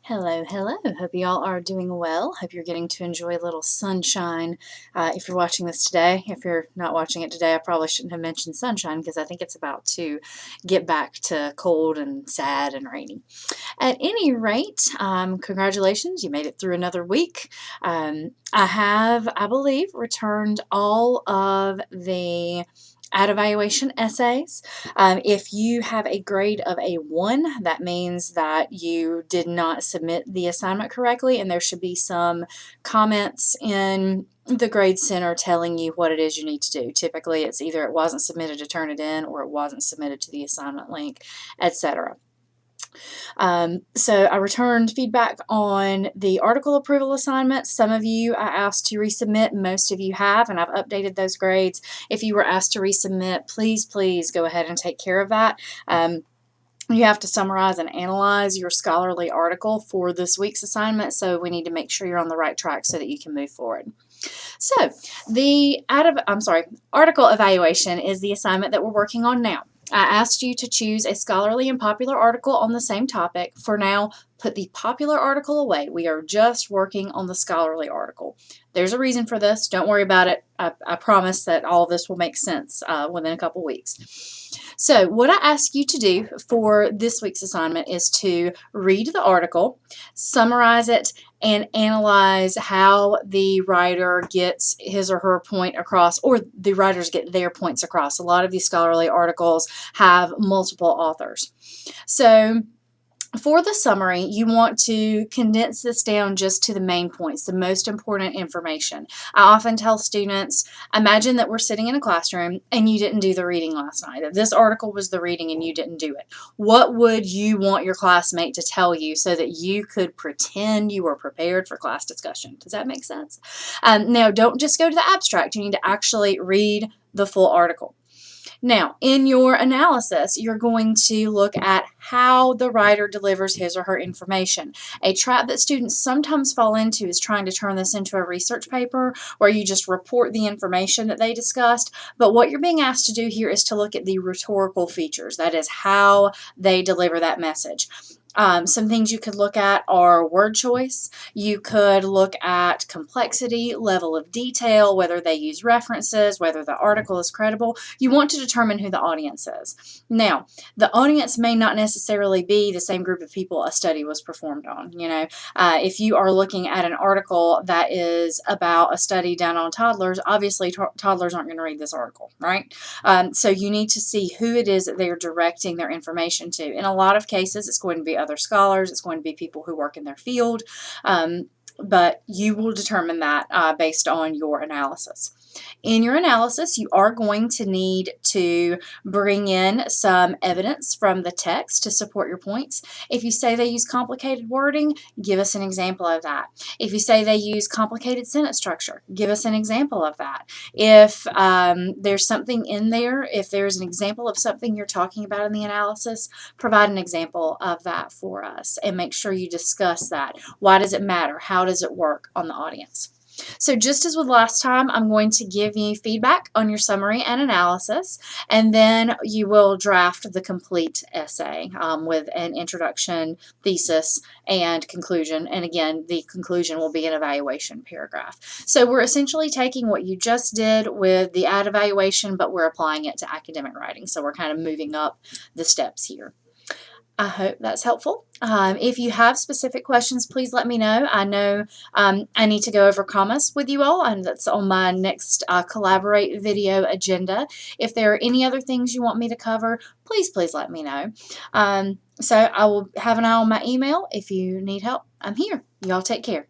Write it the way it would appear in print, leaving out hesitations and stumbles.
Hello, hello. Hope you all are doing well. Hope you're getting to enjoy a little sunshine if you're watching this today. If you're not watching it today, I probably shouldn't have mentioned sunshine because I think it's about to get back to cold and sad and rainy. At any rate, congratulations, you made it through another week. I have, I believe, returned all of the ad evaluation essays. If you have a grade of a 1, that means that you did not submit the assignment correctly, and there should be some comments in the grade center telling you what it is you need to do. Typically, it's either it wasn't submitted to turn it in or it wasn't submitted to the assignment link, etc. So I returned feedback on the article approval assignments. Some of you I asked to resubmit, most of you have, and I've updated those grades. If you were asked to resubmit, please go ahead and take care of that. You have to summarize and analyze your scholarly article for this week's assignment, so we need to make sure you're on the right track so that you can move forward. So the article evaluation is the assignment that we're working on now. I asked you to choose a scholarly and popular article on the same topic. For now, put the popular article away. We are just working on the scholarly article. There's a reason for this. Don't worry about it. I promise that all of this will make sense within a couple weeks. So what I ask you to do for this week's assignment is to read the article, summarize it, and analyze how the writer gets his or her point across, or the writers get their points across. A lot of these scholarly articles have multiple authors. So for the summary, you want to condense this down just to the main points, the most important information. I often tell students, imagine that we're sitting in a classroom and you didn't do the reading last night. If this article was the reading and you didn't do it, what would you want your classmate to tell you so that you could pretend you were prepared for class discussion? Does that make sense? Now, don't just go to the abstract. You need to actually read the full article. Now, in your analysis, you're going to look at how the writer delivers his or her information. A trap that students sometimes fall into is trying to turn this into a research paper where you just report the information that they discussed. But what you're being asked to do here is to look at the rhetorical features. That is how they deliver that message. Some things you could look at are word choice. You could look at complexity, level of detail, whether they use references, whether the article is credible. You want to determine who the audience is. Now, the audience may not necessarily be the same group of people a study was performed on. You know, if you are looking at an article that is about a study done on toddlers, obviously toddlers aren't going to read this article, right? So you need to see who it is that they're directing their information to. In a lot of cases, it's going to be other scholars, it's going to be people who work in their field, but you will determine that based on your analysis. In your analysis, you are going to need to bring in some evidence from the text to support your points. If you say they use complicated wording, give us an example of that. If you say they use complicated sentence structure, give us an example of that. If there's something in there, if there's an example of something you're talking about in the analysis, provide an example of that for us and make sure you discuss that. Why does it matter? How does it work on the audience? So just as with last time, I'm going to give you feedback on your summary and analysis, and then you will draft the complete essay with an introduction, thesis, and conclusion. And again, the conclusion will be an evaluation paragraph. So we're essentially taking what you just did with the ad evaluation, but we're applying it to academic writing. So we're kind of moving up the steps here. I hope that's helpful. If you have specific questions, please let me know. I know I need to go over commas with you all, and that's on my next Collaborate video agenda. If there are any other things you want me to cover, please let me know. So I will have an eye on my email. If you need help, I'm here. Y'all take care.